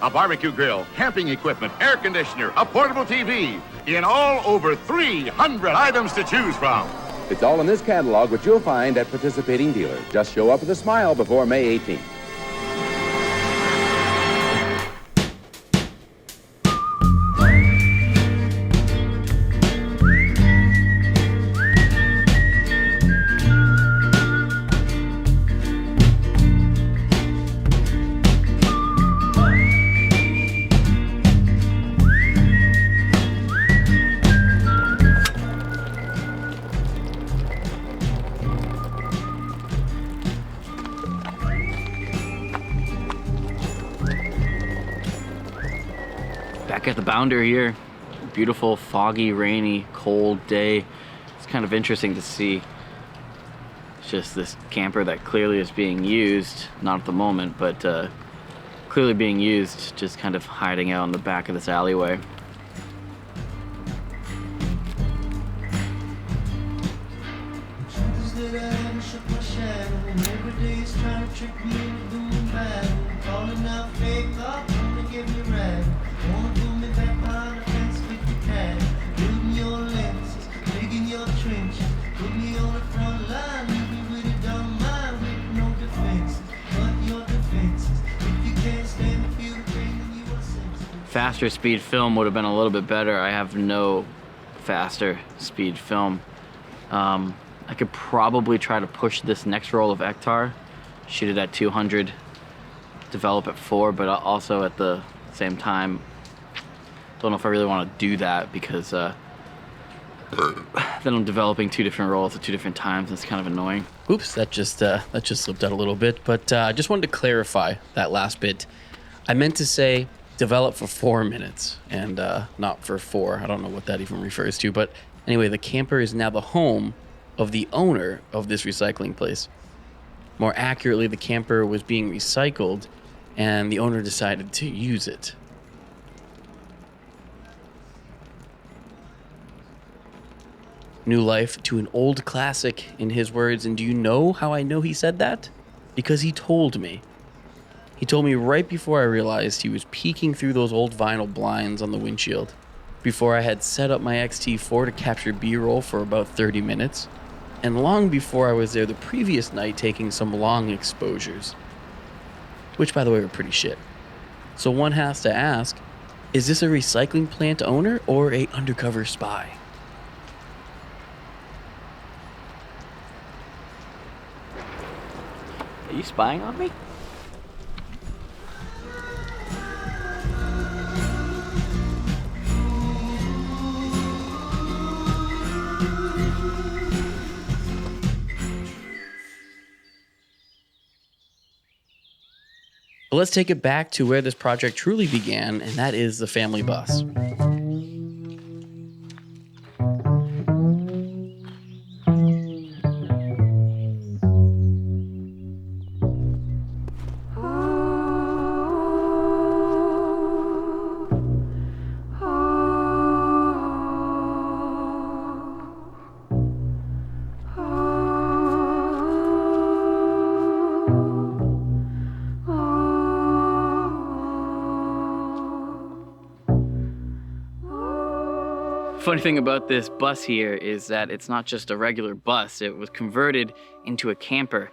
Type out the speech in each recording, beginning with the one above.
a barbecue grill, camping equipment, air conditioner, a portable TV, in all over 300 items to choose from. It's all in this catalog, which you'll find at participating dealers. Just show up with a smile before May 18th. Back at the Bounder here. Beautiful, foggy, rainy, cold day. It's kind of interesting to see. It's just this camper that clearly is being used, not at the moment, but clearly being used, just kind of hiding out in the back of this alleyway. Faster speed film would have been a little bit better. I have no faster speed film. I could probably try to push this next roll of FLICKR, shoot it at 200, develop at 4, but also at the same time, don't know if I really want to do that because then I'm developing 2 different rolls at 2 different times. It's kind of annoying. Oops, that just slipped out a little bit, but I just wanted to clarify that last bit. I meant to say develop for 4 minutes and not for 4. I don't know what that even refers to, but anyway, the camper is now the home of the owner of this recycling place. More accurately, the camper was being recycled and the owner decided to use it. New life to an old classic, in his words, and do you know how I know he said that? Because he told me. He told me right before I realized he was peeking through those old vinyl blinds on the windshield, before I had set up my XT4 to capture B-roll for about 30 minutes, and long before I was there the previous night taking some long exposures, which by the way were pretty shit. So one has to ask, is this a recycling plant owner or a undercover spy? Are you spying on me? But let's take it back to where this project truly began, and that is the family bus. Funny thing about this bus here is that it's not just a regular bus. It was converted into a camper,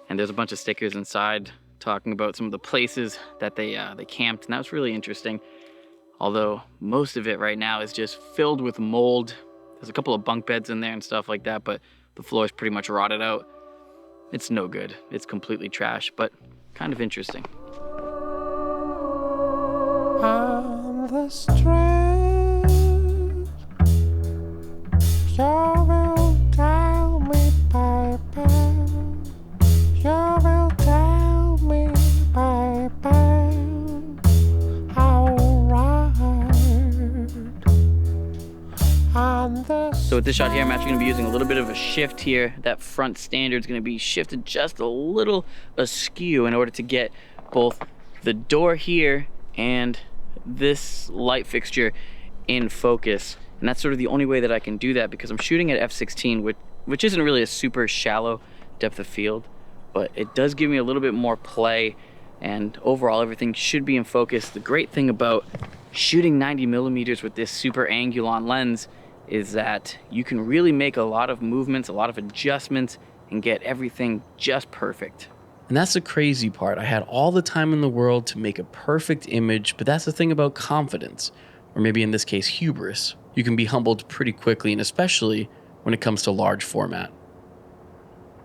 and there's a bunch of stickers inside talking about some of the places that they camped, and that was really interesting. Although most of it right now is just filled with mold. There's a couple of bunk beds in there and stuff like that, but the floor is pretty much rotted out. It's no good. It's completely trash, but kind of interesting. On the street, you will tell me, baby. You will tell me, baby. Alright. On the So with this shot here, I'm actually gonna be using a little bit of a shift here. That front standard is gonna be shifted just a little askew in order to get both the door here and this light fixture in focus. And that's sort of the only way that I can do that because I'm shooting at f/16, which isn't really a super shallow depth of field, but it does give me a little bit more play and overall everything should be in focus. The great thing about shooting 90mm with this super angulon lens is that you can really make a lot of movements, a lot of adjustments, and get everything just perfect. And that's the crazy part. I had all the time in the world to make a perfect image, but that's the thing about confidence, or maybe in this case, hubris. You can be humbled pretty quickly, and especially when it comes to large format.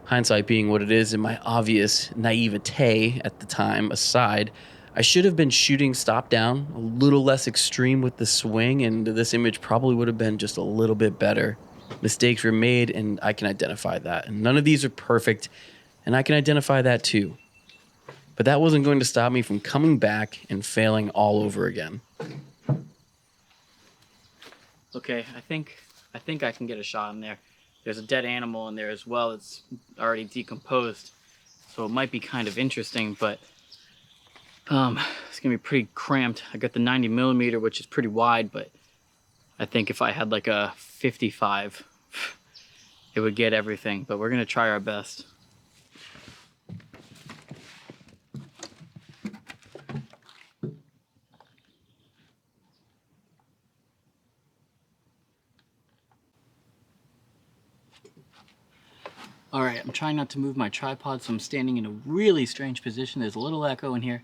Hindsight being what it is, and my obvious naivete at the time aside, I should have been shooting stop down, a little less extreme with the swing, and this image probably would have been just a little bit better. Mistakes were made, and I can identify that. And none of these are perfect, and I can identify that too. But that wasn't going to stop me from coming back and failing all over again. Okay, I think I can get a shot in there. There's a dead animal in there as well. It's already decomposed, so it might be kind of interesting, but it's gonna be pretty cramped. I got the 90mm, which is pretty wide, but I think if I had like a 55, it would get everything, but we're gonna try our best. All right, I'm trying not to move my tripod, so I'm standing in a really strange position. There's a little echo in here.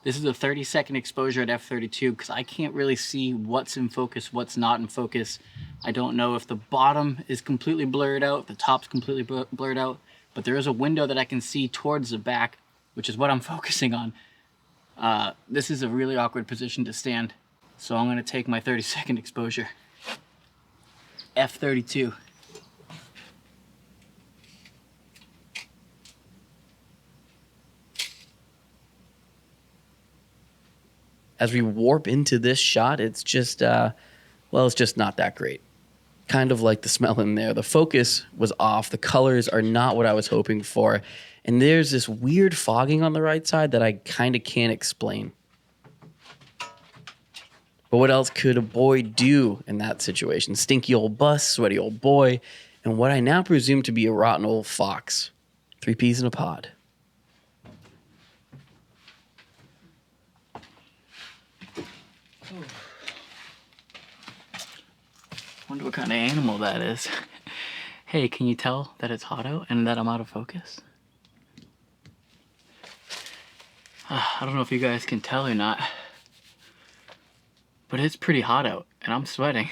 This is a 30-second exposure at f32 because I can't really see what's in focus, what's not in focus. I don't know if the bottom is completely blurred out, if the top's completely blurred out, but there is a window that I can see towards the back, which is what I'm focusing on. This is a really awkward position to stand, so I'm gonna take my 30-second exposure. f32. As we warp into this shot, it's just, it's just not that great. Kind of like the smell in there. The focus was off. The colors are not what I was hoping for. And there's this weird fogging on the right side that I kind of can't explain. But what else could a boy do in that situation? Stinky old bus, sweaty old boy, and what I now presume to be a rotten old fox. 3 peas in a pod. Wonder what kind of animal that is. Hey, can you tell that it's hot out and that I'm out of focus? I don't know if you guys can tell or not, but it's pretty hot out and I'm sweating.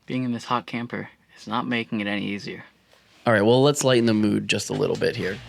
Being in this hot camper is not making it any easier. All right, well, let's lighten the mood just a little bit here.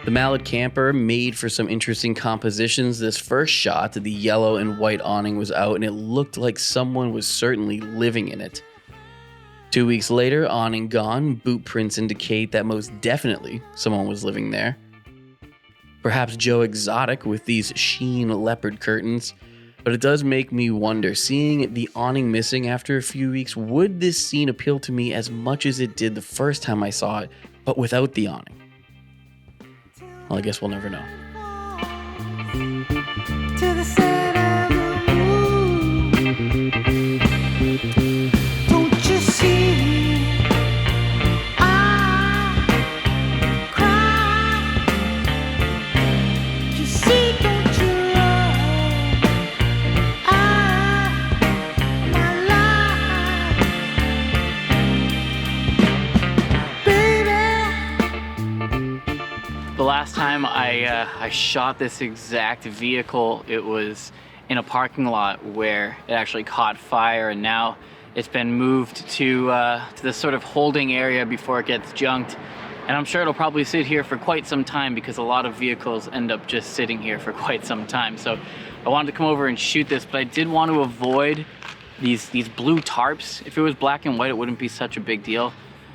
The mallet camper made for some interesting compositions. This first shot, the yellow and white awning was out and it looked like someone was certainly living in it. 2 weeks later, awning gone, boot prints indicate that most definitely someone was living there. Perhaps Joe Exotic with these sheen leopard curtains, but it does make me wonder, seeing the awning missing after a few weeks, would this scene appeal to me as much as it did the first time I saw it, but without the awning? Well, I guess we'll never know. To the set of the moon. Don't you see? I cry. You see, don't you run? My life, baby. The last time I shot this exact vehicle, it was in a parking lot where it actually caught fire, and now it's been moved to this sort of holding area before it gets junked. And I'm sure it'll probably sit here for quite some time because a lot of vehicles end up just sitting here for quite some time. So I wanted to come over and shoot this, but I did want to avoid these blue tarps. If it was black and white, it wouldn't be such a big deal.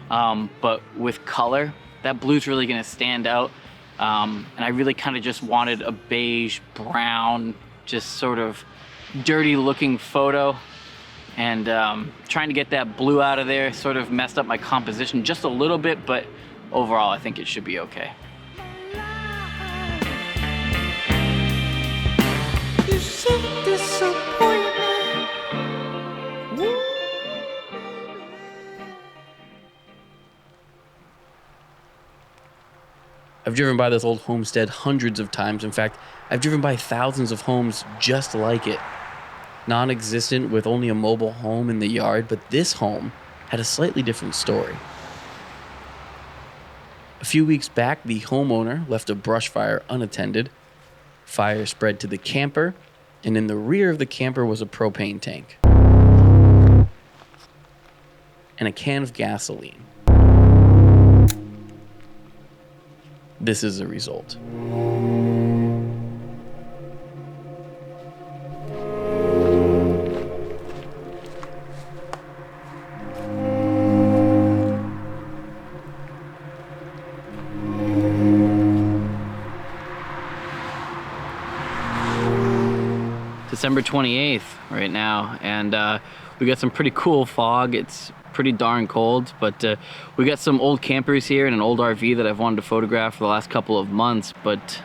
But with color, that blue's really gonna stand out. And I really kind of just wanted a beige, brown, just sort of dirty looking photo. And trying to get that blue out of there sort of messed up my composition just a little bit, but overall I think it should be okay. You see disappointment. I've driven by this old homestead hundreds of times. In fact, I've driven by thousands of homes just like it. Non-existent with only a mobile home in the yard, but this home had a slightly different story. A few weeks back, the homeowner left a brush fire unattended. Fire spread to the camper, and in the rear of the camper was a propane tank and a can of gasoline. This is the result. December 28th right now, and we got some pretty cool fog. It's pretty darn cold, but we got some old campers here and an old RV that I've wanted to photograph for the last couple of months, but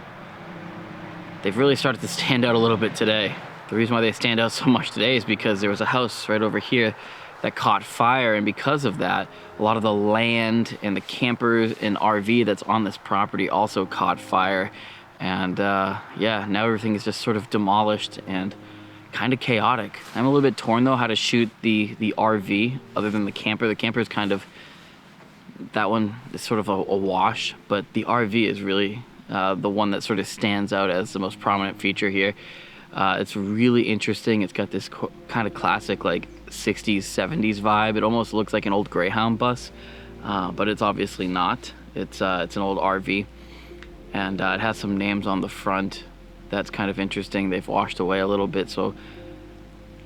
they've really started to stand out a little bit today. The reason why they stand out so much today is because there was a house right over here that caught fire, and because of that, a lot of the land and the campers and RV that's on this property also caught fire. And yeah, now everything is just sort of demolished and kind of chaotic. I'm a little bit torn though how to shoot the RV other than the camper. The camper is kind of, that one is sort of a wash, but the RV is really the one that sort of stands out as the most prominent feature here. It's really interesting. It's got this kind of classic like 60s, 70s vibe. It almost looks like an old Greyhound bus, but it's obviously not. It's an old RV. And it has some names on the front. That's kind of interesting. They've washed away a little bit, so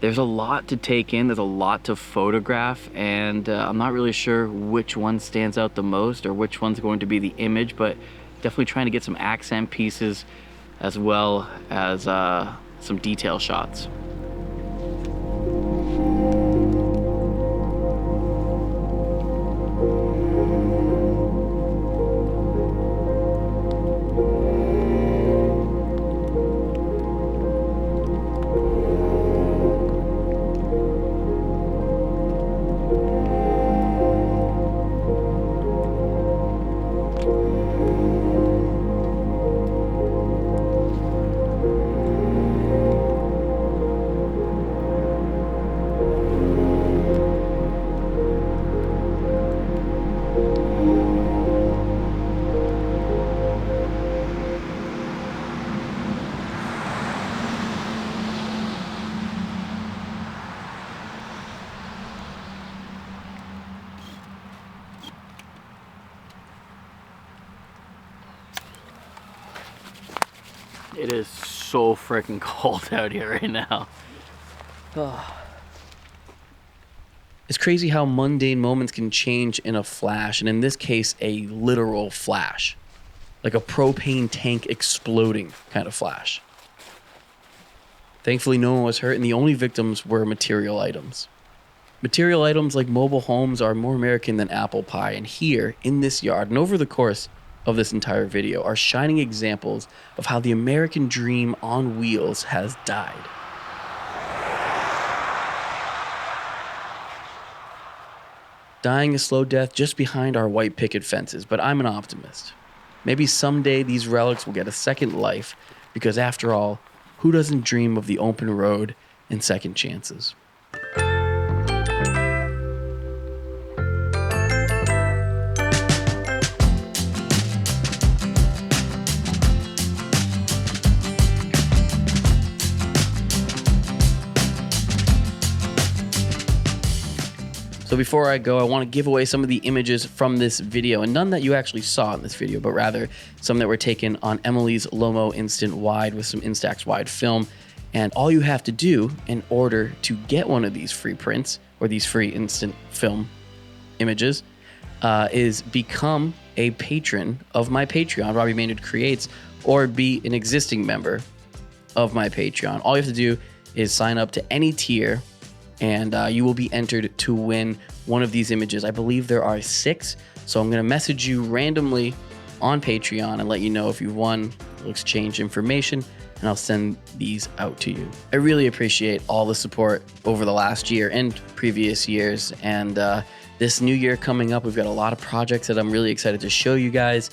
there's a lot to take in. There's a lot to photograph, and I'm not really sure which one stands out the most or which one's going to be the image, but definitely trying to get some accent pieces as well as some detail shots. It is so freaking cold out here right now. It's crazy how mundane moments can change in a flash, and in this case, a literal flash. Like a propane tank exploding kind of flash. Thankfully, no one was hurt, and the only victims were material items. Material items like mobile homes are more American than apple pie, and here, in this yard, and over the course of this entire video, are shining examples of how the American dream on wheels has died. Dying a slow death just behind our white picket fences, but I'm an optimist. Maybe someday these relics will get a second life, because after all, who doesn't dream of the open road and second chances? So before I go, I want to give away some of the images from this video, and none that you actually saw in this video, but rather some that were taken on Emily's Lomo Instant Wide with some Instax Wide film. And all you have to do in order to get one of these free prints or these free instant film images is become a patron of my Patreon, Robbie Maynard Creates, or be an existing member of my Patreon. All you have to do is sign up to any tier, and you will be entered to win one of these images. I believe there are 6, so I'm going to message you randomly on Patreon and let you know if you've won. We'll exchange information, and I'll send these out to you. I really appreciate all the support over the last year and previous years, and this new year coming up, we've got a lot of projects that I'm really excited to show you guys.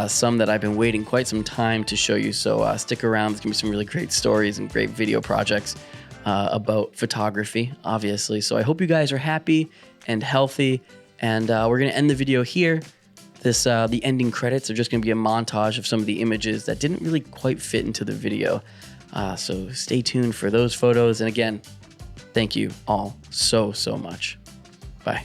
Some that I've been waiting quite some time to show you, so stick around. There's gonna be some really great stories and great video projects about photography, obviously. So I hope you guys are happy and healthy, and we're gonna end the video here. The ending credits are just gonna be a montage of some of the images that didn't really quite fit into the video. So stay tuned for those photos, and again, thank you all so much. Bye.